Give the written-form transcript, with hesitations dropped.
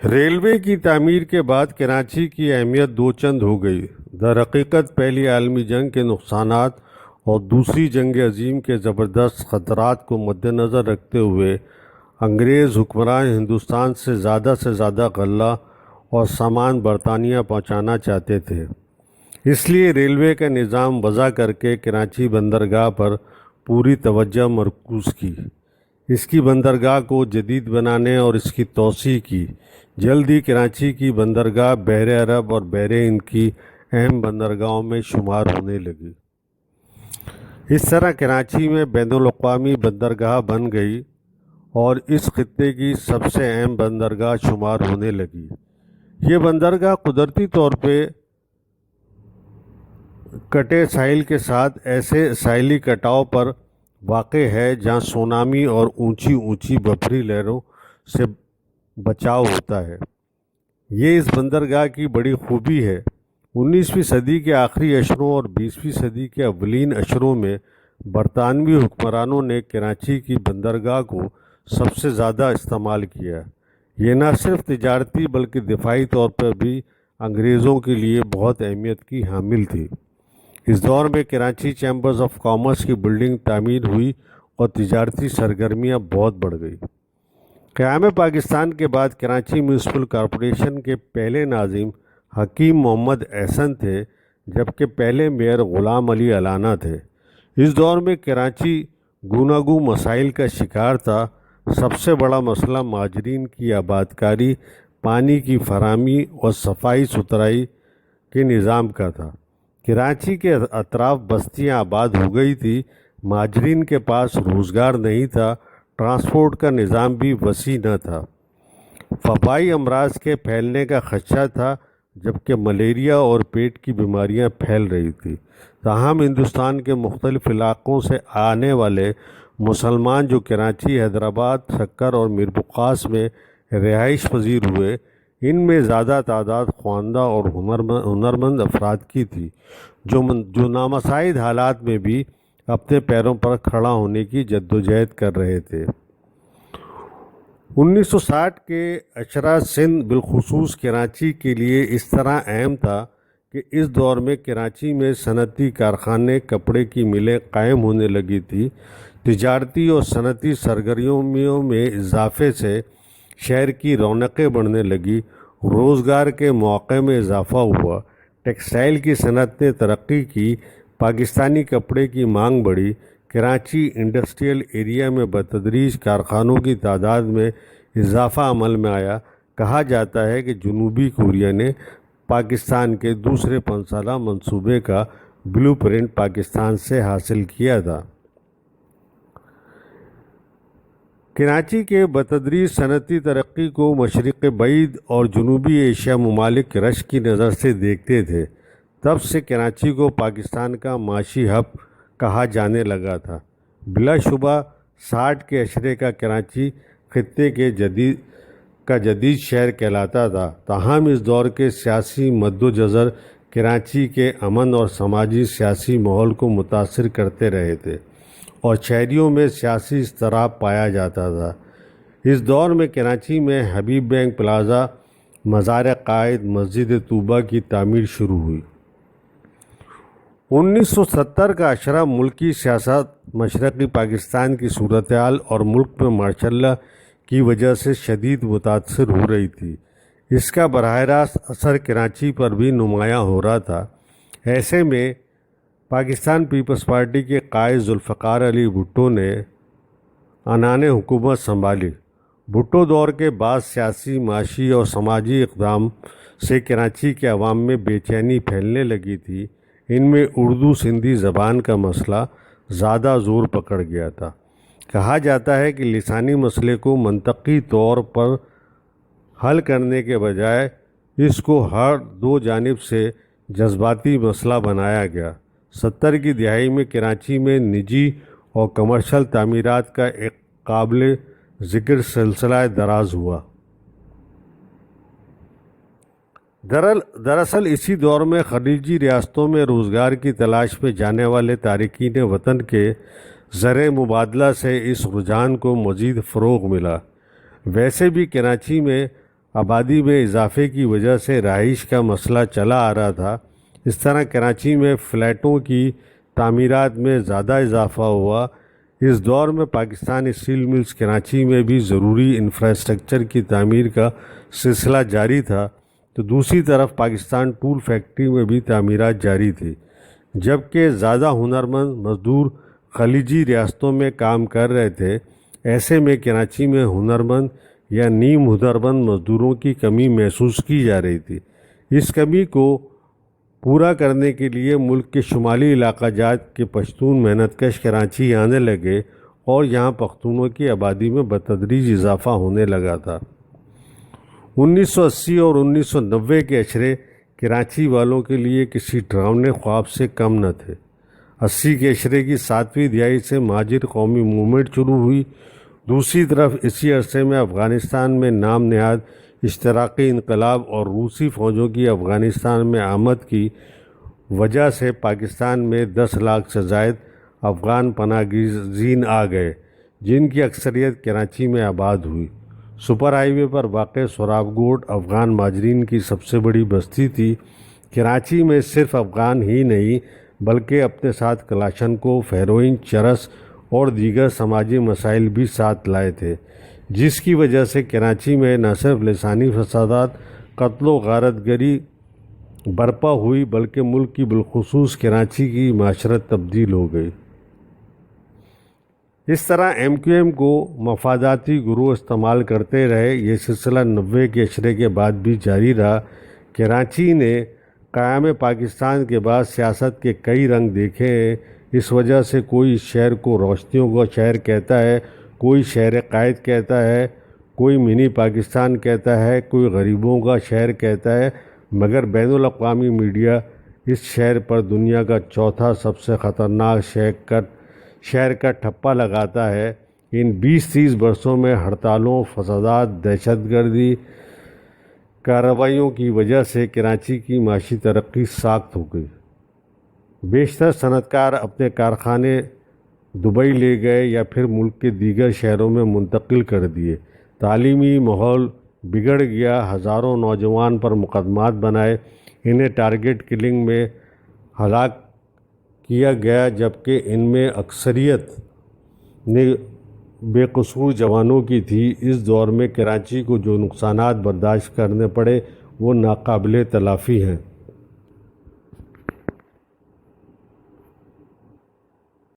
Railway کی تعمیر کے بعد کراچی کی اہمیت دو چند ہو گئی۔ در حقیقت پہلی عالمی جنگ کے نقصانات اور دوسری جنگ عظیم کے زبردست خطرات کو مد نظر رکھتے ہوئے انگریز حکمران ہندوستان سے زیادہ غلہ اور سامان برطانیہ پہنچانا چاہتے تھے۔ اس لیے ریلوے کا نظام وضع کر کے کراچی بندرگاہ پر پوری توجہ مرکوز کی، اس کی بندرگاہ کو جدید بنانے اور اس کی توسیع کی۔ جلد ہی کراچی کی بندرگاہ بحر عرب اور بحر ہند کی اہم بندرگاہوں میں شمار ہونے لگی۔ اس طرح کراچی میں بین الاقوامی بندرگاہ بن گئی اور اس خطے کی سب سے اہم بندرگاہ شمار ہونے لگی۔ یہ بندرگاہ قدرتی طور پہ کٹے ساحل کے ساتھ ایسے ساحلی کٹاؤ پر واقع ہے جہاں سونامی اور اونچی بھری لہروں سے بچاؤ ہوتا ہے۔ یہ اس بندرگاہ کی بڑی خوبی ہے۔ 19ویں صدی کے آخری اشروں اور 20ویں صدی کے اولین اشروں میں برطانوی حکمرانوں نے کراچی کی بندرگاہ کو سب سے زیادہ استعمال کیا۔ یہ نہ صرف تجارتی بلکہ دفاعی طور پر بھی انگریزوں کے لیے بہت اہمیت کی حامل تھی۔ اس دور میں کراچی چیمبرز آف کامرس کی بلڈنگ تعمیر ہوئی اور تجارتی سرگرمیاں بہت بڑھ گئی۔ قیام پاکستان کے بعد کراچی میونسپل کارپوریشن کے پہلے ناظم حکیم محمد احسن تھے، جبکہ پہلے میئر غلام علی علانہ تھے۔ اس دور میں کراچی گوناگوں مسائل کا شکار تھا۔ سب سے بڑا مسئلہ مہاجرین کی آباد کاری، پانی کی فراہمی اور صفائی ستھرائی کے نظام کا تھا۔ کراچی کے اطراف بستیاں آباد ہو گئی تھی، مہاجرین کے پاس روزگار نہیں تھا، ٹرانسپورٹ کا نظام بھی وسیع نہ تھا، وبائی امراض کے پھیلنے کا خدشہ تھا، جبکہ ملیریا اور پیٹ کی بیماریاں پھیل رہی تھیں۔ تاہم ہندوستان کے مختلف علاقوں سے آنے والے مسلمان جو کراچی، حیدرآباد، سکر اور میر بخارا میں رہائش پذیر ہوئے، ان میں زیادہ تعداد خواندہ اور ہنرمند افراد کی تھی، جو نامساعد حالات میں بھی اپنے پیروں پر کھڑا ہونے کی جدوجہد کر رہے تھے۔ 1960 کے اشرا سندھ بالخصوص کراچی کے لیے اس طرح اہم تھا کہ اس دور میں کراچی میں صنعتی کارخانے، کپڑے کی ملیں قائم ہونے لگی تھی۔ تجارتی اور صنعتی سرگرمیوں میں اضافے سے شہر کی رونقیں بڑھنے لگی، روزگار کے مواقع میں اضافہ ہوا، ٹیکسٹائل کی صنعت نے ترقی کی، پاکستانی کپڑے کی مانگ بڑھی۔ کراچی انڈسٹریل ایریا میں بتدریج کارخانوں کی تعداد میں اضافہ عمل میں آیا۔ کہا جاتا ہے کہ جنوبی کوریا نے پاکستان کے دوسرے 5 سالہ منصوبے کا بلیو پرنٹ پاکستان سے حاصل کیا تھا۔ کراچی کے بتدریج صنعتی ترقی کو مشرق بعید اور جنوبی ایشیا ممالک رشک کی نظر سے دیکھتے تھے۔ تب سے کراچی کو پاکستان کا معاشی ہب کہا جانے لگا تھا۔ بلا شبہ 60 کے عشرے کا کراچی خطے کے جدید شہر کہلاتا تھا۔ تاہم اس دور کے سیاسی مدوجزر کراچی کے امن اور سماجی سیاسی ماحول کو متاثر کرتے رہے تھے اور شہریوں میں سیاسی اضطراب پایا جاتا تھا۔ اس دور میں کراچی میں حبیب بینک پلازا، مزار قائد، مسجد طوبہ کی تعمیر شروع ہوئی۔ 1970 کا عشرہ ملکی سیاست، مشرقی پاکستان کی صورتحال اور ملک میں مارشل لا کی وجہ سے شدید متاثر ہو رہی تھی۔ اس کا براہ راست اثر کراچی پر بھی نمایاں ہو رہا تھا۔ ایسے میں پاکستان پیپلز پارٹی کے قائد ذوالفقار علی بھٹو نے عنانِ حکومت سنبھالی۔ بھٹو دور کے بعد سیاسی، معاشی اور سماجی اقدام سے کراچی کے عوام میں بے چینی پھیلنے لگی تھی۔ ان میں اردو سندھی زبان کا مسئلہ زیادہ زور پکڑ گیا تھا۔ کہا جاتا ہے کہ لسانی مسئلے کو منطقی طور پر حل کرنے کے بجائے اس کو ہر دو جانب سے جذباتی مسئلہ بنایا گیا۔ 70 کی دہائی میں کراچی میں نجی اور کمرشل تعمیرات کا ایک قابل ذکر سلسلہ دراز ہوا۔ دراصل اسی دور میں خلیجی ریاستوں میں روزگار کی تلاش میں جانے والے تارکین وطن کے زر مبادلہ سے اس رجحان کو مزید فروغ ملا۔ ویسے بھی کراچی میں آبادی میں اضافے کی وجہ سے رہائش کا مسئلہ چلا آ رہا تھا۔ اس طرح کراچی میں فلیٹوں کی تعمیرات میں زیادہ اضافہ ہوا۔ اس دور میں پاکستان اسٹیل ملز کراچی میں بھی ضروری انفراسٹرکچر کی تعمیر کا سلسلہ جاری تھا، تو دوسری طرف پاکستان ٹول فیکٹری میں بھی تعمیرات جاری تھی، جبکہ زیادہ ہنرمند مزدور خلیجی ریاستوں میں کام کر رہے تھے۔ ایسے میں کراچی میں ہنرمند یا نیم ہنرمند مزدوروں کی کمی محسوس کی جا رہی تھی۔ اس کمی کو پورا کرنے کے لیے ملک کے شمالی علاقہ جات کے پشتون محنت کش کراچی آنے لگے اور یہاں پختونوں کی آبادی میں بتدریج اضافہ ہونے لگا تھا۔ 1980 اور 1990 کے اشرے کراچی والوں کے لیے کسی ڈراؤنے خواب سے کم نہ تھے۔ 80 کے اشرے کی 7ویں دہائی سے مہاجر قومی موومنٹ شروع ہوئی۔ دوسری طرف اسی عرصے میں افغانستان میں نام نہاد اشتراکی انقلاب اور روسی فوجوں کی افغانستان میں آمد کی وجہ سے پاکستان میں 10 لاکھ سے زائد افغان پناہ گزین آ گئے، جن کی اکثریت کراچی میں آباد ہوئی۔ سپر ہائی وے پر واقع سوراب گوٹ افغان مہاجرین کی سب سے بڑی بستی تھی۔ کراچی میں صرف افغان ہی نہیں بلکہ اپنے ساتھ کلاشنکوف، ہیروئن، چرس اور دیگر سماجی مسائل بھی ساتھ لائے تھے، جس کی وجہ سے کراچی میں نہ صرف لسانی فسادات، قتل و غارت گری برپا ہوئی بلکہ ملک کی بالخصوص کراچی کی معاشرت تبدیل ہو گئی۔ اس طرح ایم کیو ایم کو مفاداتی گروہ استعمال کرتے رہے۔ یہ سلسلہ 90 کے اشرے کے بعد بھی جاری رہا۔ کراچی نے قیام پاکستان کے بعد سیاست کے کئی رنگ دیکھے ہیں۔ اس وجہ سے کوئی اس شہر کو روشنیوں کا شہر کہتا ہے، کوئی شہر قائد کہتا ہے، کوئی منی پاکستان کہتا ہے، کوئی غریبوں کا شہر کہتا ہے، مگر بین الاقوامی میڈیا اس شہر پر دنیا کا چوتھا سب سے خطرناک شہر کا ٹھپا لگاتا ہے۔ ان 20-30 برسوں میں ہڑتالوں، فسادات، دہشت گردی کارروائیوں کی وجہ سے کراچی کی معاشی ترقی ساخت ہو گئی۔ بیشتر صنعت کار اپنے کارخانے دبئی لے گئے یا پھر ملک کے دیگر شہروں میں منتقل کر دیے۔ تعلیمی ماحول بگڑ گیا، ہزاروں نوجوان پر مقدمات بنائے، انہیں ٹارگٹ کلنگ میں ہلاک کیا گیا، جبکہ ان میں اکثریت نے بے قصور جوانوں کی تھی۔ اس دور میں کراچی کو جو نقصانات برداشت کرنے پڑے وہ ناقابل تلافی ہیں۔